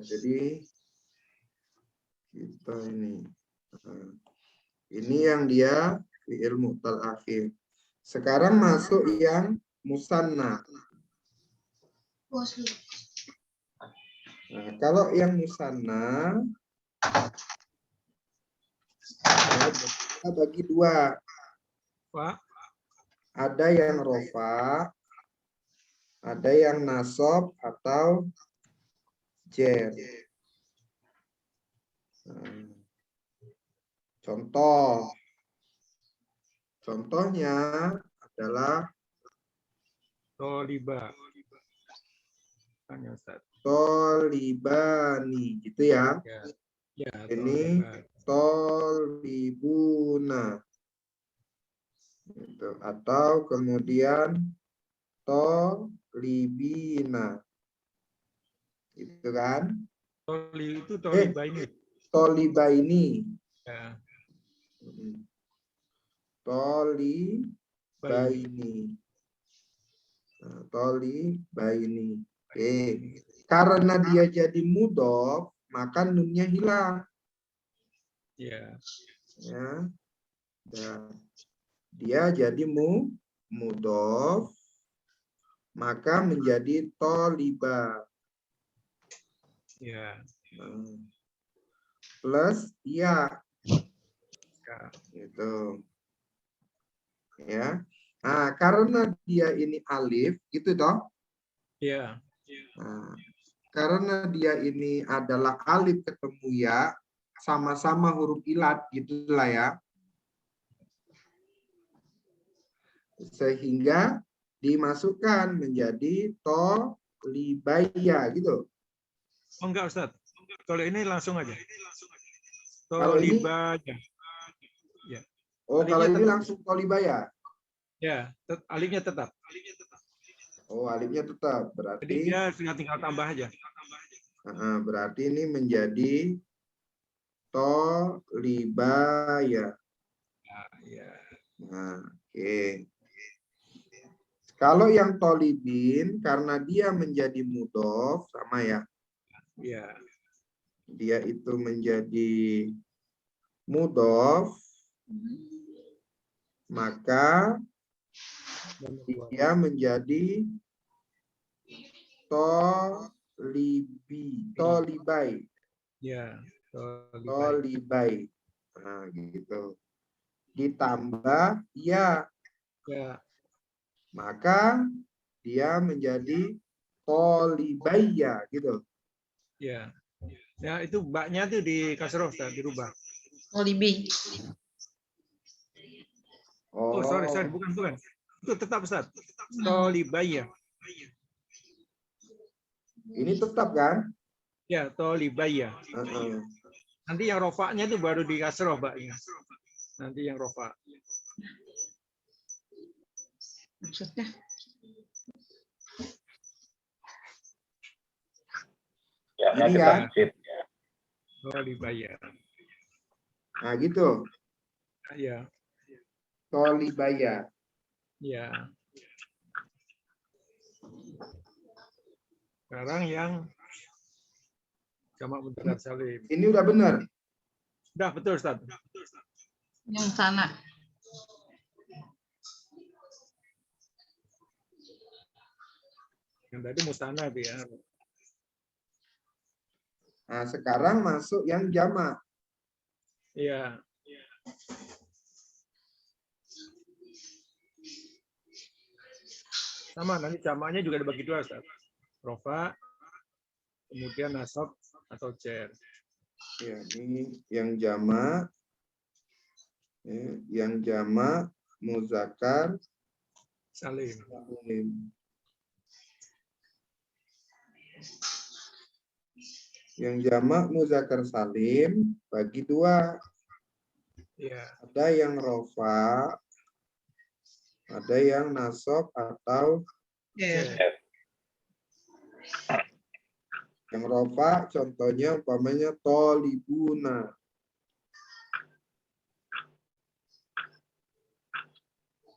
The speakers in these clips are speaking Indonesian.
Jadi kita ini yang dia fi'il mu'tal akhir. Sekarang masuk yang musanna. Nah, kalau yang musanna kita bagi dua. Ada yang rofa, ada yang nasab atau jer. Contohnya adalah tolibani, gitu ya. Ini tolibuna, gitu. Atau kemudian tolibina, gitu kan? Itu tolibaini. Tolibaini. Ya. Tolibaini. Tolibaini. Karena dia jadi mudhof, maka nunnya hilang. Ya. Ya. Dia jadi mudhof, maka menjadi toliba. Ya. Plus ya. Gitu. Ya. Nah, karena dia ini alif, gitu toh? Iya. Nah, karena dia ini adalah alif ketemu ya, sama-sama huruf ilat, gitulah ya. Sehingga dimasukkan menjadi tolibaya, gitu. Oh enggak, Ustaz. Kalau ini langsung aja. Kalau ini, tolibaya. Ya. oh, Alifnya kalau ini tetap. langsung tolibaya. Ya, alifnya tetap. Oh, alifnya tetap. Jadi Berarti dia tinggal tambah aja. berarti ini menjadi tolibaya. Ya. Nah, oke. Kalau yang tolibin, karena dia menjadi mudhof, sama ya. Ya. Dia itu menjadi mudhof, maka dia menjadi tolibai. Ya, tolibai. Nah, gitu. Ditambah ya. Ya. Maka dia menjadi tolibaya, gitu. Ya. Ya, itu baknya tuh di kasroh, dirubah. Tolibi. Oh, sorry, bukan. Itu tetap, Ustaz. Tolibaya. Ini tetap kan? Ya, tolibaya. Nanti yang rofaknya itu baru di kasroh, baknya. Nanti yang rofak. Maksudnya? Ya, ini ya. Tolibaya. Nah, gitu. Ya. Tolibaya. Ya. Sekarang yang jamak mudzakkar salim. Ini udah benar. Sudah betul, Ustaz. Yang sana. Yang tadi mustana ya. Nah, sekarang masuk yang jamak. Iya. Sama, nanti jamaknya juga dibagi dua, Ustaz. Rofa, kemudian nasab atau jer. Ya, ini yang jamak. Yang jamak muzakkar salim. Yang jamak muzakkar salim bagi dua. Ya. Ada yang rofa, ada yang nasab atau Jer. Yang rofa contohnya umpamanya tolibuna.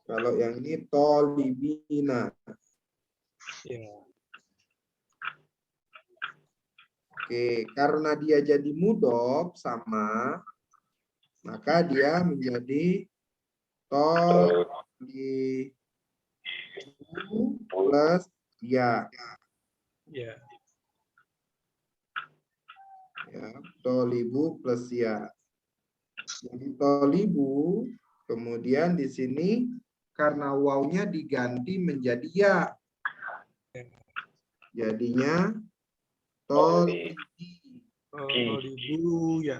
Kalau yang ini tolibina. Ya. Oke, karena dia jadi mudhof sama, maka dia menjadi tolibu plus ya. Ya. Ya, tolibu plus ya. Jadi tolibu, kemudian di sini karena wawnya diganti menjadi ya. Jadinya tolibi. Tolibu ya.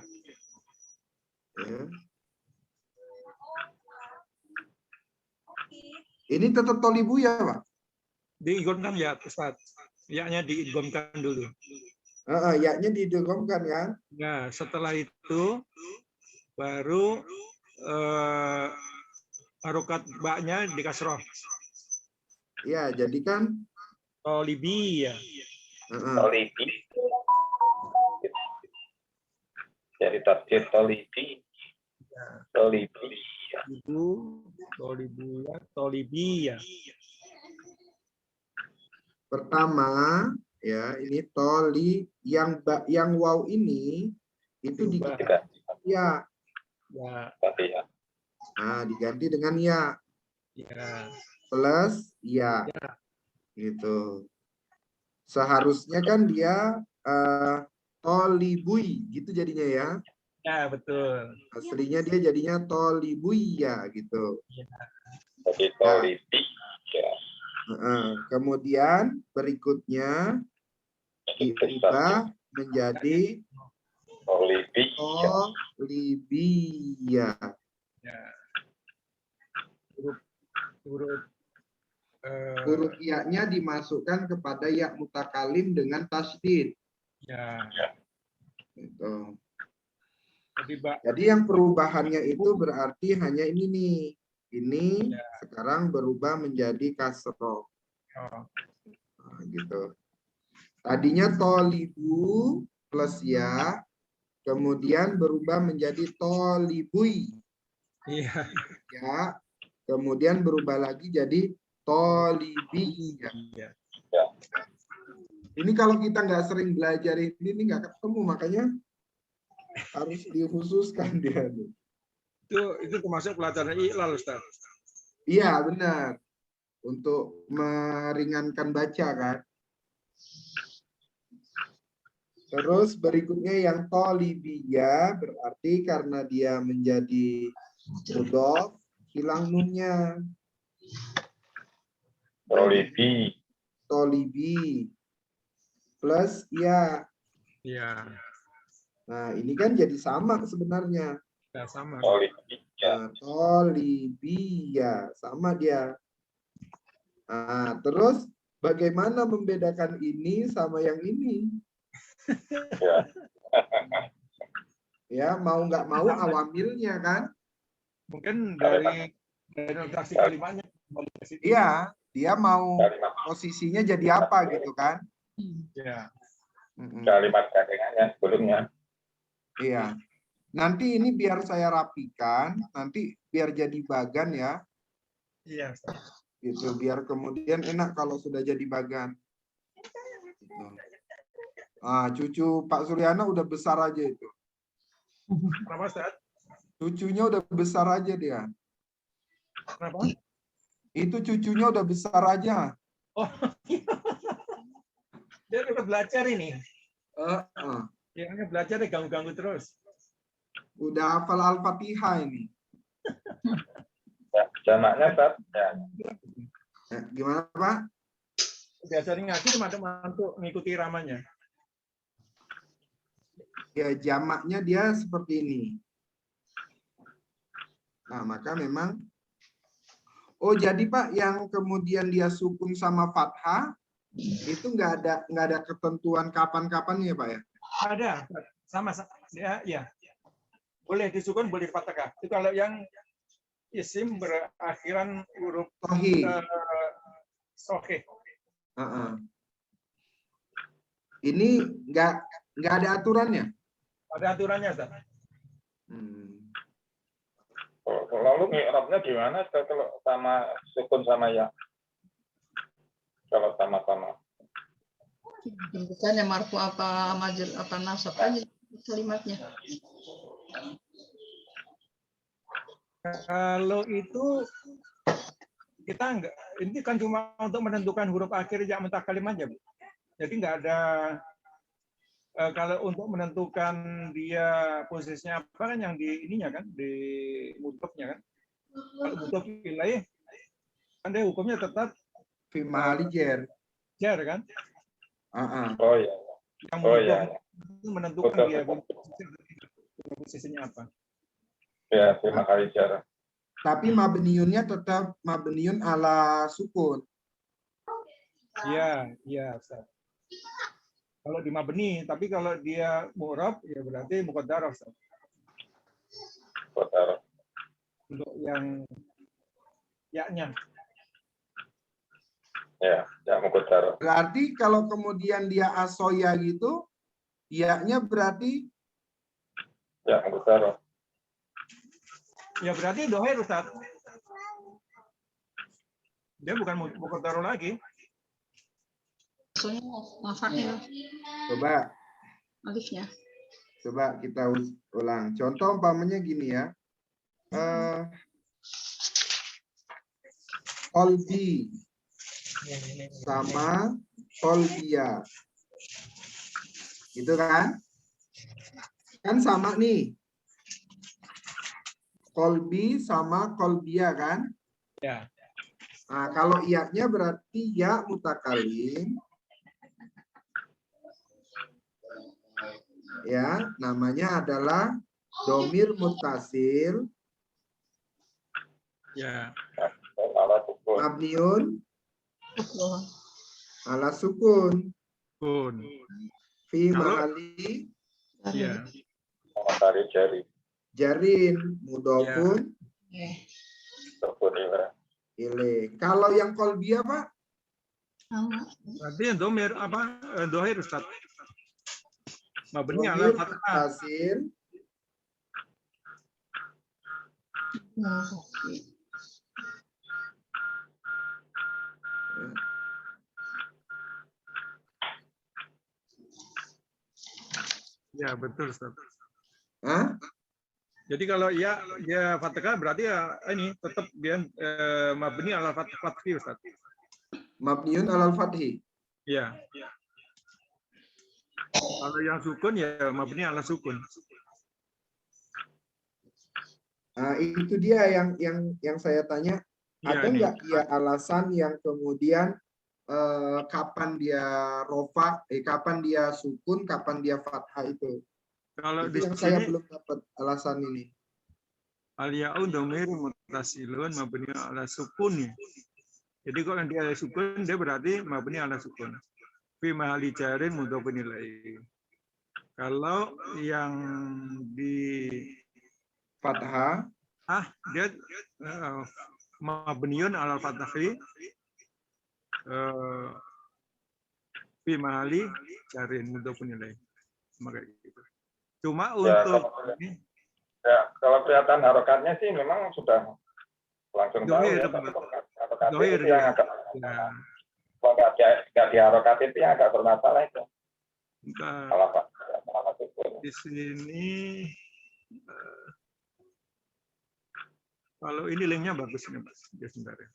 Ya. Ini tetap tolibu ya, Pak? Diidghamkan ya, Ustaz. Ya-nya diidghamkan dulu. Ya-nya diidghamkan kan? Nah, setelah itu baru harokat ba-nya di kasroh. Ya, jadi kan Tolibi ya. Tolibi. Jadi tafsir tolibi. Tolibi. Itu tolibu ya, tolibi ya. pertama ya, ini toli yang waw ini itu Berubah. diganti ya. Ya, Tapi ya. Nah, diganti dengan ya ya. plus ya. Gitu. Seharusnya kan dia tolibui gitu jadinya ya. Ya, betul. Aslinya dia jadinya tolibui ya gitu. Jadi tolibi. Ya. Kemudian berikutnya diubah menjadi Tolibi. tolibia. Ya. Huruf Huruf ya-nya dimasukkan kepada ya mutakalim dengan tasydid. ya. Gitu. Jadi, Jadi yang perubahannya itu berarti hanya ini nih. Ini sekarang berubah menjadi kasroh. Nah, gitu. Tadinya tolibu plus ya, kemudian berubah menjadi tolibui. iya. Ya, kemudian berubah lagi jadi tolibi. Ya. Ya. Ini kalau kita nggak sering belajar ini nggak ketemu, makanya harus dikhususkan dia. Itu termasuk pelajaran i'lal, Ustaz. Iya, benar. Untuk meringankan baca kan. Terus berikutnya yang tolibiyah berarti karena dia menjadi mudhof, hilang nunnya. Tolibi. Tolibi plus ya. Iya. Nah, ini kan jadi sama sebenarnya. Ya, sama. Tolibi. Ya. Tolibiyah sama dia. Nah, terus bagaimana membedakan ini sama yang ini? Ya. Ya, mau nggak mau awamilnya kan? Mungkin dari notasi kalimatnya kembali ke situ. Iya, dia mau Kalimat. posisinya jadi apa gitu kan? Ya. Kalimat gandengannya sebelumnya. Iya. Nanti ini biar saya rapikan, nanti biar jadi bagan ya. Iya, Ustaz. Gitu, biar kemudian enak kalau sudah jadi bagan. Gitu. Ah, cucu Pak Suryana udah besar aja itu. Kenapa, Ustaz? Cucunya udah besar aja dia. Kenapa? Itu cucunya udah besar aja. Oh, dia udah belajar ini. Dia belajar deh, ganggu-ganggu terus. Udah hafal Al-Fatihah ini. Ya. Jamaknya, Ustaz. Ya. Gimana, Pak? Diajarin ngaji teman-teman mengikuti ramanya. Ya, jamaknya dia seperti ini. Nah, maka memang jadi Pak, yang kemudian dia sukun sama fathah itu nggak ada ketentuan kapan-kapan ya Pak ya? Ada, sama ya. Boleh disukun, boleh fathah. Itu kalau yang isim berakhiran huruf sohih. Ini nggak ada aturannya? Ada aturannya, Ustaz. Lalu mi'rabnya gimana kalau sama sukun sama ya? Kalau sama-sama. Bukannya marfu apa majul apa nasab aja kalimatnya. Kalau itu kita enggak, ini kan cuma untuk menentukan huruf akhir ya mutakalim aja, Bu. Jadi enggak ada kalau untuk menentukan dia posisinya apa kan yang di ininya kan di mudhofnya kan. Kalau mudhof ilaih kan dia hukumnya tetap Fi mahali jar. jar kan. Oh iya. Yang Oh mudhof iya. itu menentukan Mudhof. dia posisinya apa. Ya, terima kasih jar. Tapi mabniunnya tetap mabniun ala sukun. Iya, iya, Ustaz. Kalau di mabni, tapi kalau dia mu'rab ya berarti muqaddarah, Ustaz. Muqaddarah. Untuk yang yaknya. Ya muqaddarah. Berarti kalau kemudian dia asoya gitu, ya-nya berarti Ya muqaddarah. Ya berarti dohir, Ustaz. Dia bukan muqaddarah lagi. Maksudnya lafadznya coba alifnya. coba kita ulang. Contoh umpamanya gini ya. Kolbi sama kolbia. Gitu kan? Kan sama nih. Kolbi sama kolbia kan? Ya. Nah, kalau iya-nya berarti ya mutakalim. Ya, namanya adalah domir mutasil. Ya. Ala sukun. Mabniun Betul. ala sukun. Kun. Fi Kalau- mahali Iya. Matahari jari. jarin. Mudofun Oke. Sukun ilah. ile. Kalau yang kolbia, Pak? Sama. Berarti yang domir apa? Dohir, Ustaz. Mabni ala Domir fathah. mutasil. Ya, betul, Ustaz. Hah? Jadi kalau ya fathah berarti ya ini tetap dia mabni ala fathah, Ustaz. Mabniun alal fathi. Iya. Kalau yang sukun ya mabni ala sukun. Nah, itu dia yang saya tanya. Iya, Ada ini. nggak ya alasan yang kemudian kapan dia rofa, kapan dia sukun, kapan dia fathah itu? Kalau Itu di yang saya sini belum dapat alasan ini. al-ya'u dhamir muttasilun mabni ala sukun. Jadi kalau yang dia ada sukun dia berarti mabni ala sukun. Fi mahali jarin mudhofun ilaih. Kalau yang di Fathah, dia mabniun ala fathi fi mahali jarin mudhofun ilaih. Maka gitu. Cuma Ya, untuk kalau kelihatan harokatnya sih memang sudah langsung tahu dohir, ya. Harokat dohir, itu yang ya. agak, Ya. kalau nggak diharokat itu yang agak bermasalah itu. Bentar. Kalau apa? Kalau sukun. Di sini kalau ini linknya bagus nih, Mas. Ya, sebentar ya.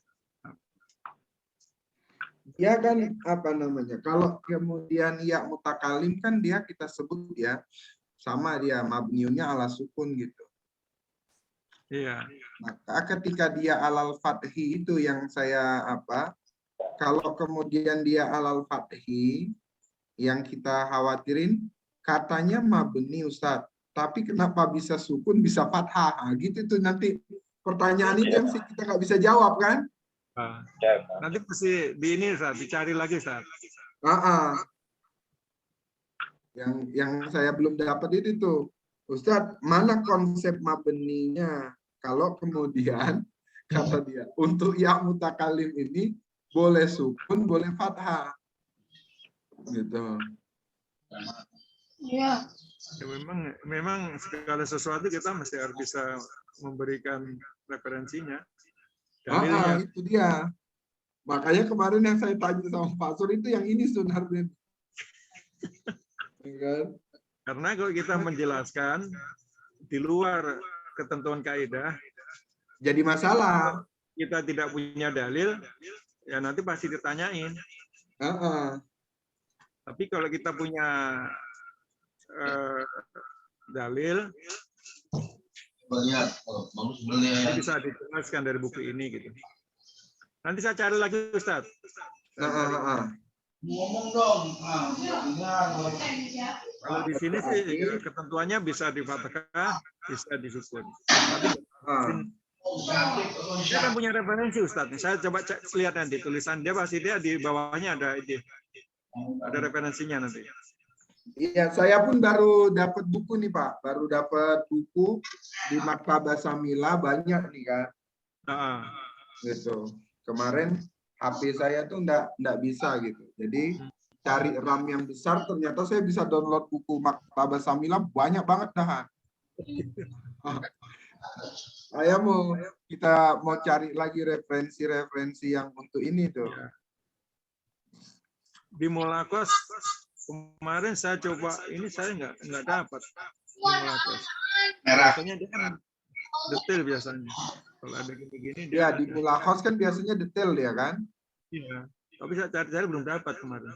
ya kan apa namanya? Kalau kemudian ya mutakalim kan dia kita sebut ya sama dia mabniunnya ala sukun gitu. Iya. Maka ketika dia alal fathi itu yang saya apa? Kalau kemudian dia alal fathi yang kita khawatirin katanya mabni Ustaz. Tapi kenapa bisa sukun bisa fathah? Nah, gitu tuh nanti pertanyaan itu yang kita nggak bisa jawab kan? Nah, Ya, nanti pasti di ini Ustaz, dicari lagi Ustaz. Yang saya belum dapat itu tuh, Ustadz, mana konsep mabninya? Kalau kemudian kata dia untuk ya mutakalim ini boleh sukun, boleh fathah, gitu. Iya. Ya, memang segala sesuatu kita mesti harus bisa memberikan referensinya, dalilnya. Itu dia. Makanya kemarin yang saya tanya sama Pak Sur itu yang ini sebenarnya. Ya kan? Karena kalau kita menjelaskan di luar ketentuan kaidah, Jadi masalah. kita tidak punya dalil, ya nanti pasti ditanyain. Tapi kalau kita punya dalil, ini bisa dijelaskan dari buku ini gitu. Nanti saya cari lagi Ustaz. Ngomong dong. Kalau di sini sih ketentuannya bisa di fathah, bisa disukun. Tapi saya kan punya referensi Ustaz. Saya coba lihat nanti tulisan dia, pasti dia di bawahnya ada ide. Ada referensinya nanti. Iya, saya pun baru dapat buku nih Pak. Baru dapat buku di Maktabah Samila, banyak nih kan. Gitu. Kemarin HP saya tuh enggak bisa gitu. Jadi cari RAM yang besar, ternyata saya bisa download buku Maktabah Samila banyak banget dah. Kita mau cari lagi referensi yang untuk ini tuh. Di Mulakos kemarin saya coba, ini saya nggak dapat di Mulakos. Biasanya dia kan detail biasanya. Kalau ada gini-gini dia di Mulakos kan biasanya detail ya kan? Iya. Tapi saya cari-cari belum dapat kemarin.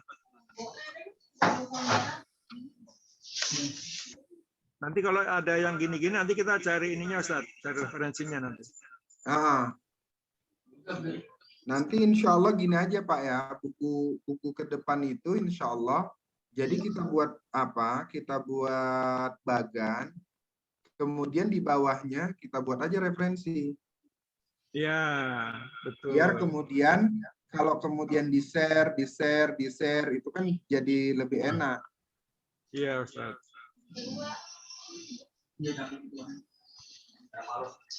Nanti kalau ada yang gini-gini nanti kita cari ininya Ustaz, cari referensinya nanti. Nanti insya Allah gini aja Pak ya, buku ke depan itu insya Allah. Jadi kita buat apa? Kita buat bagan, kemudian di bawahnya kita buat aja referensi. Iya, betul. Biar kemudian kalau kemudian di-share itu kan jadi lebih enak. Iya, Ustaz.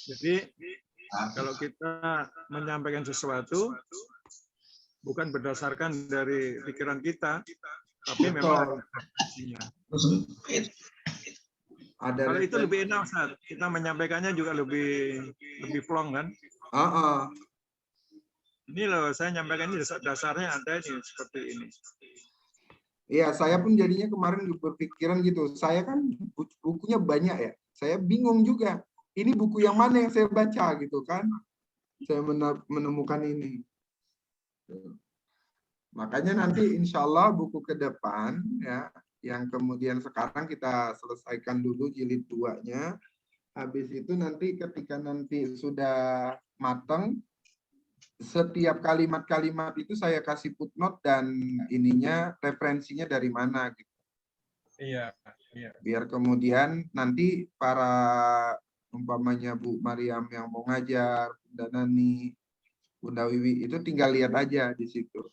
Jadi kalau kita menyampaikan sesuatu bukan berdasarkan dari pikiran kita, tapi memang ada kalau itu lebih enak Ustaz. Kita menyampaikannya juga lebih plong kan? Ini loh, saya nyampaikan ini dasarnya ada ini seperti ini. Iya, saya pun jadinya kemarin berpikiran gitu. Saya kan bukunya banyak ya. Saya bingung juga. Ini buku yang mana yang saya baca gitu kan? Saya menemukan ini. Makanya nanti insya Allah buku ke depan ya, yang kemudian sekarang kita selesaikan dulu jilid 2-nya. Habis itu nanti ketika nanti sudah matang, setiap kalimat-kalimat itu saya kasih footnote dan ininya referensinya dari mana gitu. Iya. Biar kemudian nanti para umpamanya Bu Mariam yang mau ngajar, Bunda Nani, Bunda Wiwi itu tinggal lihat aja di situ.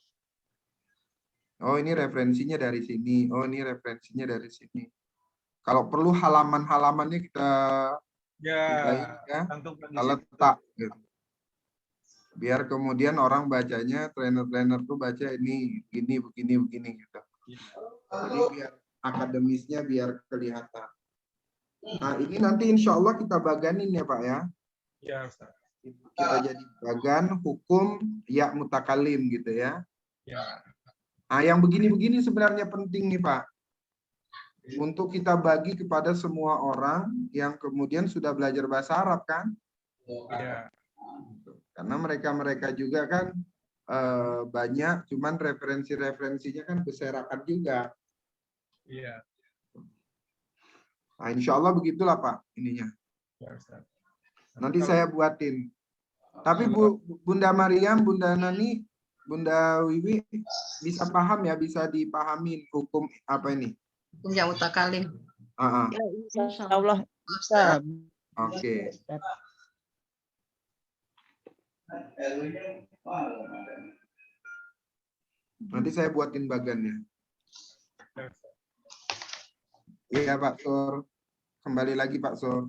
Oh ini referensinya dari sini, oh ini referensinya dari sini. Kalau perlu halaman-halamannya kita letak gitu. Biar kemudian orang bacanya, trainer-trainer tuh baca ini begini gitu. Jadi biar akademisnya biar kelihatan. Nah ini nanti insya Allah kita baganin ya Pak ya. Iya Ustaz. Kita jadi bagan hukum ya mutakalim gitu ya. Ya. Nah yang begini-begini sebenarnya penting nih Pak. Untuk kita bagi kepada semua orang yang kemudian sudah belajar bahasa Arab kan. Iya. Karena mereka juga kan banyak, cuman referensinya kan berserakan juga. Iya. Nah, insya Allah begitulah Pak ininya. Ya, Ustaz. Nanti saya buatin. Tapi Bunda Mariam, Bunda Nani, Bunda Wiwi bisa paham ya, bisa dipahamin hukum apa ini? Hukum yang mutakalim. Ya, insya Allah bisa. Oke. Nanti saya buatin bagannya. Iya Pak Sur. Kembali lagi Pak Sur.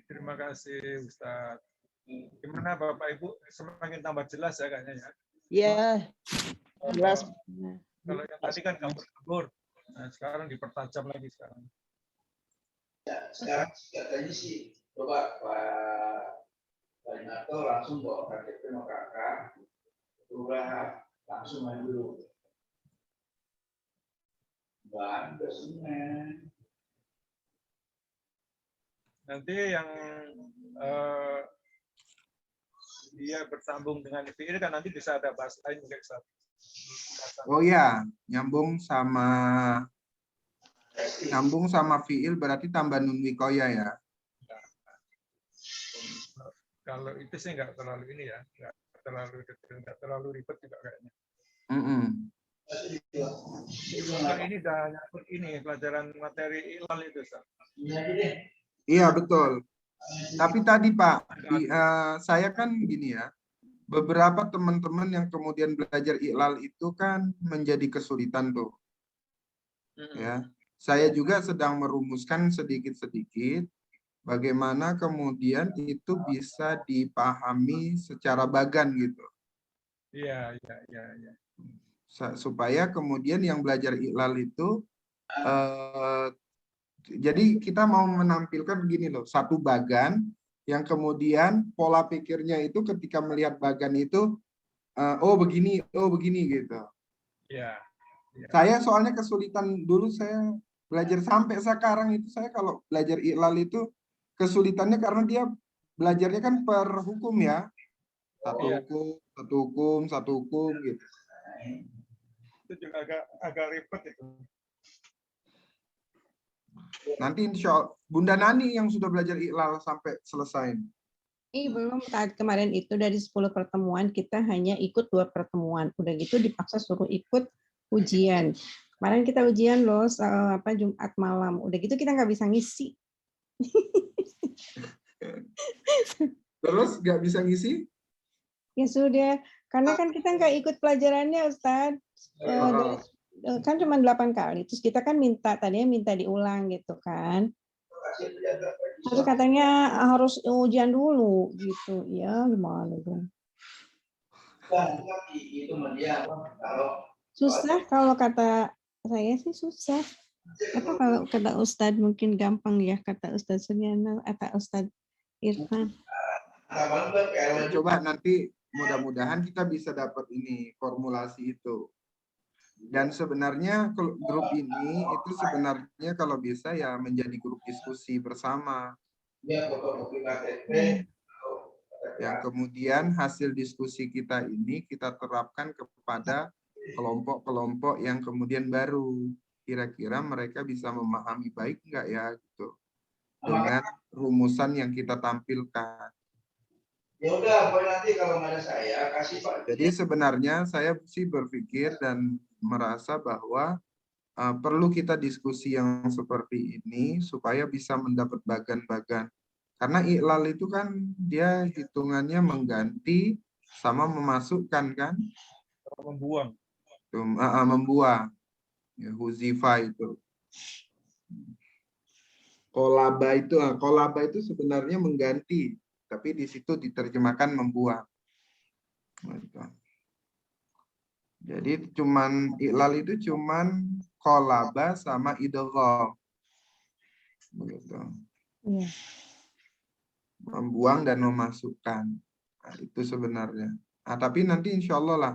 Terima kasih Ustaz. Gimana Bapak Ibu? Semakin tambah jelas ya kayaknya ya? Ya, jelas. Kalau yang tadi kan kabur-kabur. Nah, sekarang dipertajam lagi sekarang. Sekarang katanya sih coba Pak Narto langsung bawa KTP sama kakak, kelurahan langsung maju dulu. Bahan ke Semen. Nanti yang dia bersambung dengan fiil kan nanti bisa ada bahasa lain juga bisa. Oh ya, nyambung sama fiil berarti tambah nun wikoya ya. Kalau itu sih nggak terlalu ini ya, nggak terlalu ribet juga kayaknya. Nah, ini udah nyangkut ini pelajaran materi ilal itu, Ustaz. Iya betul. Tapi tadi Pak, saya kan gini ya, beberapa teman-teman yang kemudian belajar iklal itu kan menjadi kesulitan tuh. Ya, saya juga sedang merumuskan sedikit-sedikit bagaimana kemudian itu bisa dipahami secara bagan gitu. Iya. Supaya kemudian yang belajar iklal itu jadi kita mau menampilkan begini loh, satu bagan yang kemudian pola pikirnya itu ketika melihat bagan itu oh begini gitu. Iya. Saya soalnya kesulitan dulu saya belajar sampai sekarang itu saya kalau belajar iklal itu kesulitannya karena dia belajarnya kan per hukum ya. Satu hukum gitu. Itu juga agak ribet itu. Nanti insya Allah Bunda Nani yang sudah belajar iklal sampai selesai. Belum, kemarin itu dari 10 pertemuan kita hanya ikut 2 pertemuan. Udah gitu dipaksa suruh ikut ujian. Kemarin kita ujian loh Jumat malam. Udah gitu kita nggak bisa ngisi. Terus nggak bisa ngisi? Ya sudah, karena kan kita nggak ikut pelajarannya Ustadz. Kan cuma 8 kali. Terus kita kan tadinya minta diulang gitu kan. Terus katanya harus ujian dulu gitu. Ya gimana dong. Susah kalau kata saya sih susah. Apa kalau kata Ustadz mungkin gampang ya, kata Ustadz Suryana atau Ustadz Irfan. Coba nanti mudah-mudahan kita bisa dapat ini formulasi itu. Dan sebenarnya grup ini itu sebenarnya kalau bisa ya menjadi grup diskusi bersama. Yang kemudian hasil diskusi kita ini kita terapkan kepada kelompok-kelompok yang kemudian baru. Kira-kira mereka bisa memahami baik enggak ya gitu. Dengan rumusan yang kita tampilkan. Ya udah, nanti kalau ada saya kasih Pak. Jadi sebenarnya saya sih berpikir dan merasa bahwa perlu kita diskusi yang seperti ini supaya bisa mendapat bagan-bagan. Karena iklal itu kan dia hitungannya mengganti sama memasukkan kan? Membuang. Membuang. Ya, huzifa itu. Kolaba itu sebenarnya mengganti. Tapi di situ diterjemahkan membuang. Jadi iklal itu cuman kolaba sama idgham. Begitu. Iya. Membuang dan memasukkan. Nah, itu sebenarnya. Nah, tapi nanti insya Allah lah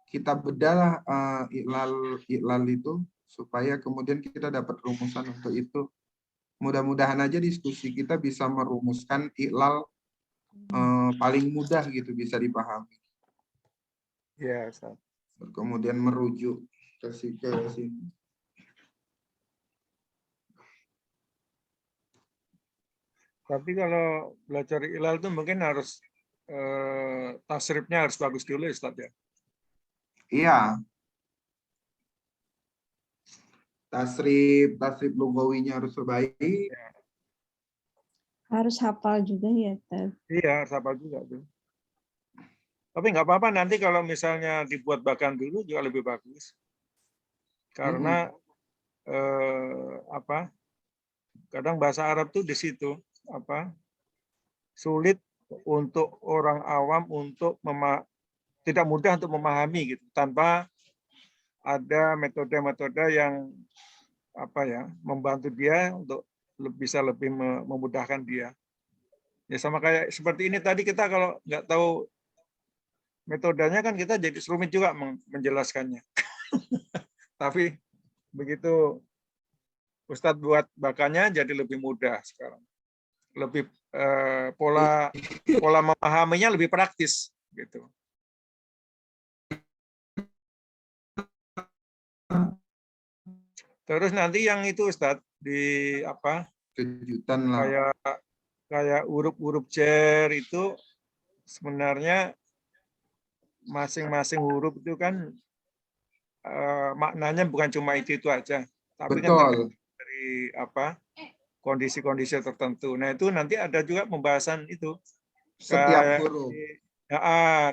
kita bedah iklal itu supaya kemudian kita dapat rumusan untuk itu. Mudah-mudahan aja diskusi kita bisa merumuskan iklal paling mudah gitu bisa dipahami. Ya, Kemudian merujuk ke sini. Tapi kalau belajar iklal itu mungkin harus tasrifnya harus bagus dulu, Ustaz ya. Iya. Tasrif lugawinya harus baik. Harus hafal juga ya, Tad. Iya, harus hafal juga tuh. Tapi nggak apa-apa nanti kalau misalnya dibuat bagan dulu juga lebih bagus. Karena kadang bahasa Arab tuh di situ sulit untuk orang awam untuk tidak mudah untuk memahami gitu tanpa ada metode-metode yang membantu dia untuk bisa lebih memudahkan dia. Ya sama kayak seperti ini tadi, kita kalau nggak tahu metodenya kan kita jadi rumit juga menjelaskannya. Tapi begitu Ustadz buat bakannya jadi lebih mudah sekarang. Lebih pola memahaminya lebih praktis gitu. Terus nanti yang itu Ustadz di Kejutan lah. Kayak huruf-huruf cer itu sebenarnya masing-masing huruf itu kan maknanya bukan cuma itu aja, tapi kan Betul. dari kondisi-kondisi tertentu. Nah itu nanti ada juga pembahasan itu. Setiap huruf.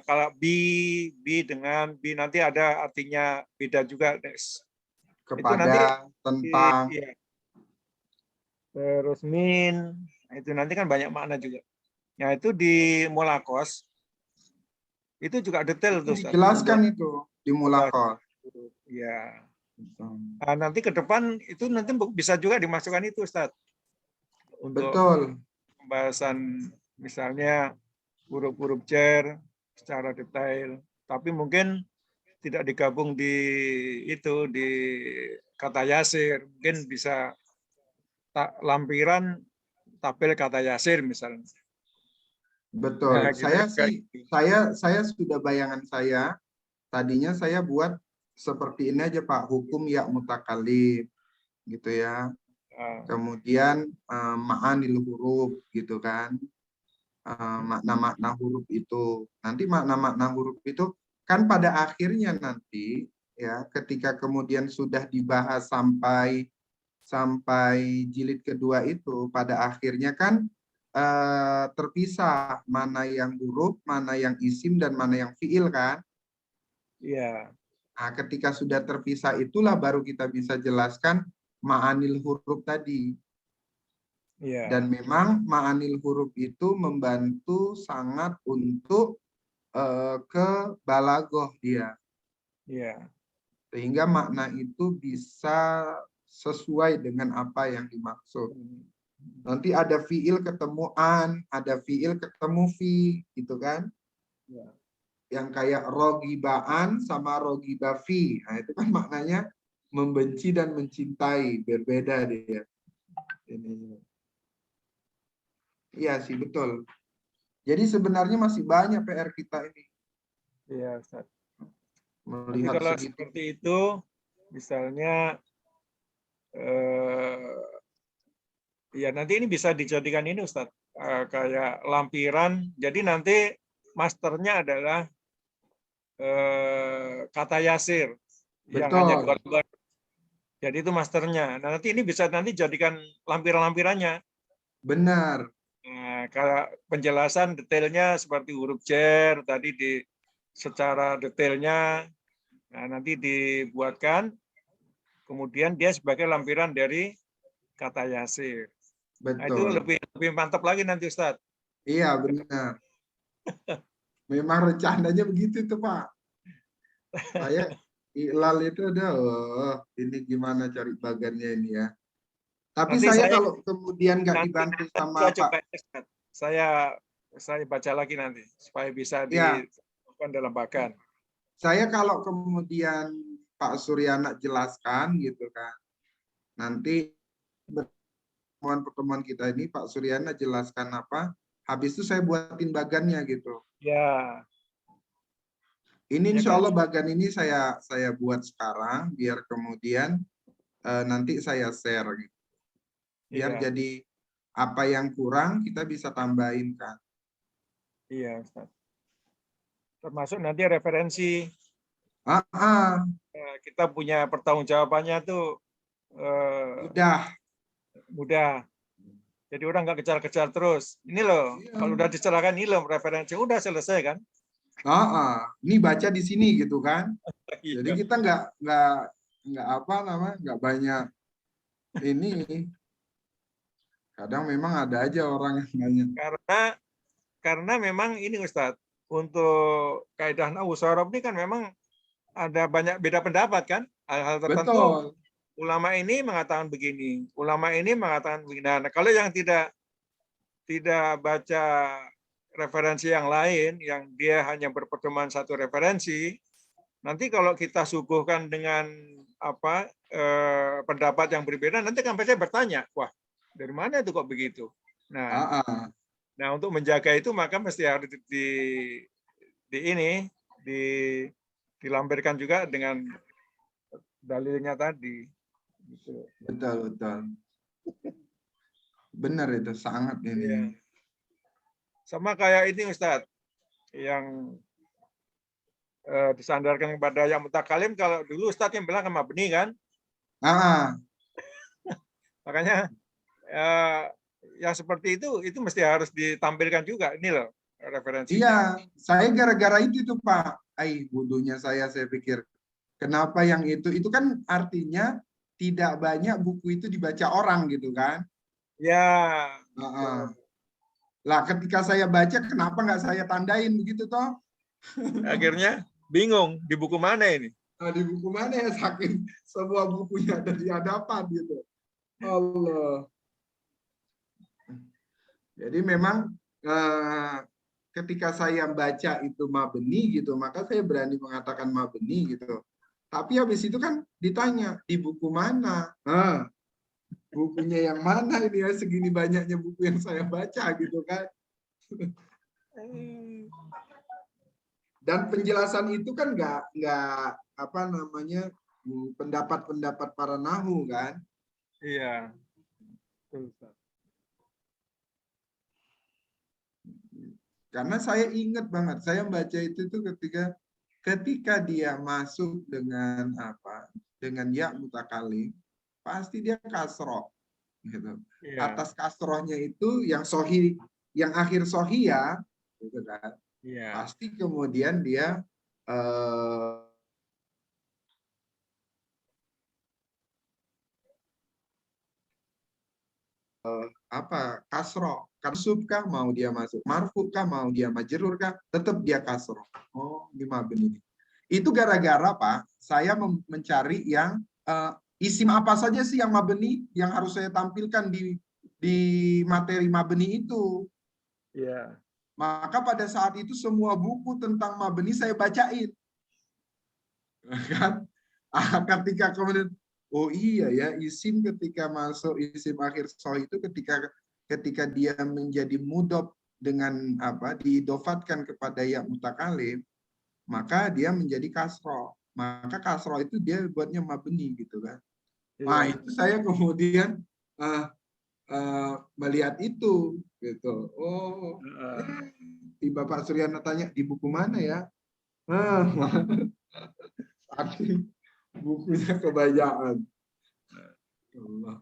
Kalau bi dengan bi nanti ada artinya beda juga. Itu nanti Tentang. iya. Terus min, itu nanti kan banyak makna juga. Nah itu di mulakos itu juga detail tuh. Dijelaskan itu di mulakos. Ya. Nah, nanti ke depan itu nanti bisa juga dimasukkan itu Ustadz. Untuk Betul. pembahasan misalnya huruf-huruf cer secara detail. Tapi mungkin tidak digabung di kata yasir. Mungkin bisa lampiran tabel kata yasir misalnya. Betul. Nah, Saya sudah bayangan saya. Tadinya saya buat seperti ini aja Pak, hukum ya mutakalim gitu ya. Kemudian ma'anil huruf gitu kan. Makna-makna huruf itu. Nanti makna-makna huruf itu kan pada akhirnya nanti ya ketika kemudian sudah dibahas sampai jilid kedua itu, pada akhirnya kan terpisah mana yang huruf, mana yang isim, dan mana yang fiil kan? Iya. Nah, ketika sudah terpisah itulah baru kita bisa jelaskan ma'anil huruf tadi. Iya. Dan memang ma'anil huruf itu membantu sangat untuk ke balagoh dia. Iya. Sehingga makna itu bisa sesuai dengan apa yang dimaksud. Nanti ada fiil ketemu an, ada fiil ketemu fi, gitu kan? Ya. Yang kayak rogibaan sama rogibafi. Nah, itu kan maknanya membenci dan mencintai, berbeda dia. Ini. Iya sih, betul. Jadi sebenarnya masih banyak PR kita ini. Iya, Ustaz. Melihat kalau segitu. seperti itu, misalnya ya nanti ini bisa dijadikan ini Ustaz, kayak lampiran. Jadi nanti masternya adalah kata yasir yang hanya dua lembar. Jadi itu masternya. Nah, nanti ini bisa nanti jadikan lampiran-lampirannya. Benar. Nah, kalau penjelasan detailnya seperti huruf cer tadi secara detailnya, nah nanti dibuatkan. Kemudian dia sebagai lampiran dari kata yasir. Betul. Nah, itu lebih mantap lagi nanti Ustaz. Iya benar. Memang rencananya begitu tuh Pak. Saya Ilal itu ini gimana cari bagannya ini ya. Tapi nanti saya kalau kemudian nggak dibantu sama Pak. Saya baca lagi nanti supaya bisa dimasukkan dalam bagan. Saya kalau kemudian Pak Suryana jelaskan gitu kan. Nanti pertemuan kita ini Pak Suryana jelaskan apa, habis itu saya buatin bagannya gitu. Ya. Ini insya Allah bagan ini saya buat sekarang biar kemudian nanti saya share gitu. Biar jadi apa yang kurang kita bisa tambahin kan. Iya, Ustaz. Termasuk nanti referensi. Kita punya pertanggungjawabannya tuh mudah. Jadi orang nggak kejar-kejar terus. Ini loh, kalau udah dicerahkan ini loh referensi, udah selesai kan? Ini baca di sini gitu kan. Jadi kita nggak banyak ini. Kadang memang ada aja orang yang nanya. Karena memang ini Ustadz, untuk kaidah nahwu sorof ini kan memang ada banyak beda pendapat kan, hal-hal tertentu. Betul. ulama ini mengatakan begini, ulama ini mengatakan begini. Nah, kalau yang tidak baca referensi yang lain, yang dia hanya berpedoman satu referensi, nanti kalau kita suguhkan dengan pendapat yang berbeda, nanti kan saya bertanya, wah dari mana itu kok begitu? Nah, untuk menjaga itu maka mesti harus dilampirkan juga dengan dalilnya tadi. Gitu. Betul. Benar itu, sangat ini. Ya. Sama kayak ini Ustadz, yang disandarkan kepada yang mutakalim, kalau dulu Ustadz yang bilang sama Beni kan? Makanya yang seperti itu mesti harus ditampilkan juga. Ini loh referensinya. Iya, saya gara-gara itu tuh Pak. Bodohnya saya pikir. Kenapa yang itu kan artinya tidak banyak buku itu dibaca orang gitu kan? Ya. Lah ketika saya baca, kenapa nggak saya tandain begitu toh? Akhirnya bingung di buku mana ini? Di buku mana ya, saking semua bukunya ada di hadapan gitu. Allah. Jadi memang ketika saya baca itu mabni gitu, maka saya berani mengatakan mabni gitu. Tapi habis itu kan ditanya, di buku mana? Bukunya yang mana ini ya, segini banyaknya buku yang saya baca gitu kan. Dan penjelasan itu kan nggak pendapat-pendapat para nahu kan. Iya. Karena saya ingat banget, saya baca itu tuh ketika dia masuk dengan dengan ya mutakalim, pasti dia kasroh gitu. Yeah. Atas kasrohnya itu yang sohi, yang akhir sohi ya gitu kan. Yeah. Pasti kemudian dia kasroh, karsub kah mau dia masuk, marfu kah mau dia majrur kah, tetap dia kasroh. Oh, ini mabni. Itu gara-gara Pak, saya mencari yang isim apa saja sih yang mabni yang harus saya tampilkan di materi mabni itu. Yeah. Maka pada saat itu semua buku tentang mabni saya bacain. Kan? Ketika kemudian oh iya ya, isim ketika masuk isim akhir soh itu ketika dia menjadi mudhof dengan diidofatkan kepada ya mutakalim, maka dia menjadi kasroh. Maka kasroh itu dia buatnya mabni gitu kan. Nah, itu saya kemudian melihat itu gitu. Oh, Bapak Suryana tanya di buku mana ya? Bukunya kebanyakan. Allah.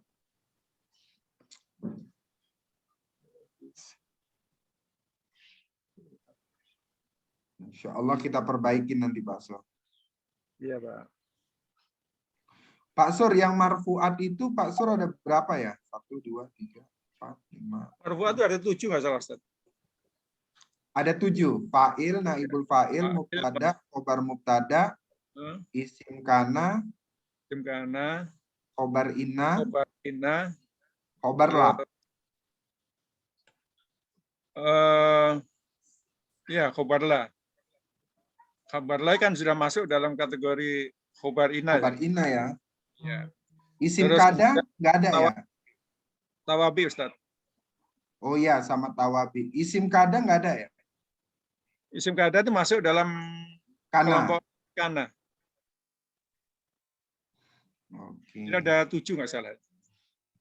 Insya Allah kita perbaiki nanti Pak Sur. Iya Pak. Pak Sur, yang marfuat itu Pak Sur ada berapa ya? 1, 2, 3, 4, 5. Marfuat itu ada 7 nggak salah Ustaz? Ada 7. Fa'il, naibul fa'il, mubtada, khobar mubtada, isim kana, khobar inna, khobar la. Ya, khobar la. Khobar la kan sudah masuk dalam kategori khobar inna. Khobar inna ya. Ya. Isim kada nggak ada ya? Tawabi Ustaz. Oh ya, sama tawabi. Isim kada nggak ada ya? Isim kada itu masuk dalam kelompok kana. Oke. Ini ada 7 nggak salah.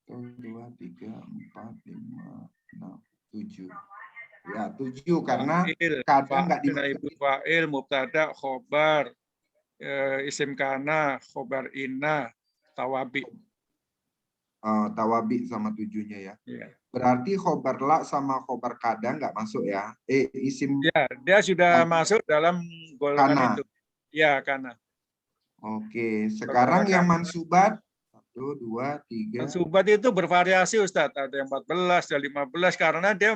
1, 2, 3, 4, 5, 6, 7. Ya, 7 karena kadang nggak dimaksud. Fa'il, mubtada, khobar, isim kana, khobar inna, tawabi. Tawabi sama 7-nya ya. Yeah. Berarti khobar la sama khobar kada nggak masuk ya? Isim. Ya, dia sudah masuk dalam golongan itu. Ya, kana. Oke, sekarang yang mansubat 1, 2, 3. Mansubat itu bervariasi Ustadz, ada yang 14, ada 15 karena dia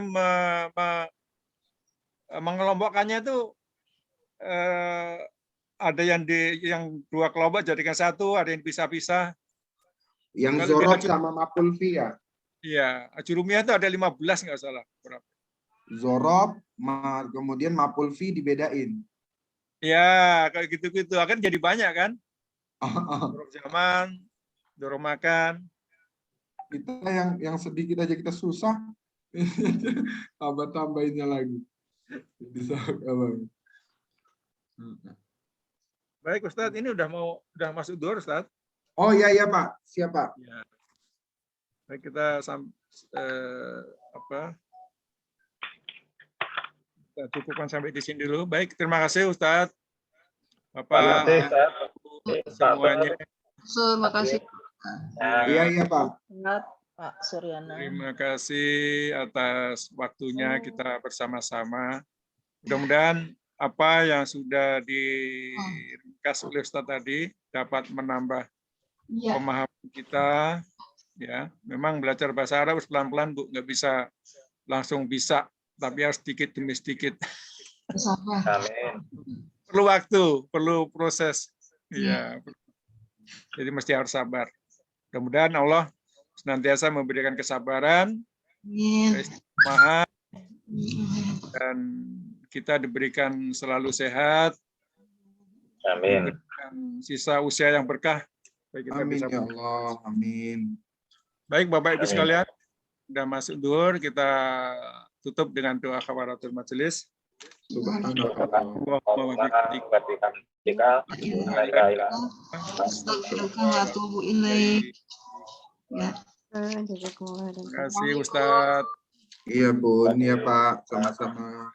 mengelompokkannya itu ada yang 2 kelompok jadikan 1, ada yang pisah-pisah. Yang Kalau Zorob dia- sama Maf'ul fi ya. Iya, ajurumiyah itu ada 15 nggak salah. Berapa? Zorob, kemudian Maf'ul fi dibedain. Ya, kayak gitu-gitu. Akan jadi banyak kan? Dorob zaman, dorob makan. Kita yang sedikit aja kita susah. Tambah-tambahinnya lagi. Bisa apa? Baik Ustadz, ini udah masuk duhur Ustadz. Oh iya iya Pak, siap Pak. Ya. Baik, kita kita cukupkan sampai di sini dulu. Baik, terima kasih Ustadz. Bapak Terima kasih, Ustaz. semuanya. Terima kasih. Nah, Iya iya Pak. Pak Suryana. Terima kasih atas waktunya kita bersama-sama. Mudah-mudahan apa yang sudah diringkas oleh Ustadz tadi dapat menambah Iya. pemahaman kita. Ya, memang belajar bahasa Arab harus pelan-pelan Bu, nggak bisa langsung bisa, tapi harus sedikit demi sedikit. Sabar. amin. Perlu waktu, perlu proses. Ya. Jadi mesti harus sabar. Mudah-mudahan Allah senantiasa memberikan kesabaran, Amin. keistiqomahan, dan kita diberikan selalu sehat, Amin. dan sisa usia yang berkah. Baik, kita Amin bisa. ya Allah. Amin. Baik Bapak Ibu Amin. sekalian, sudah masuk duhur, kita tutup dengan doa kafaratul majelis. Subhanallah. Astagfirullah wa atubu ilaih. Ya. Terima kasih Ustadz. Iya Bun, iya Pak, sama-sama.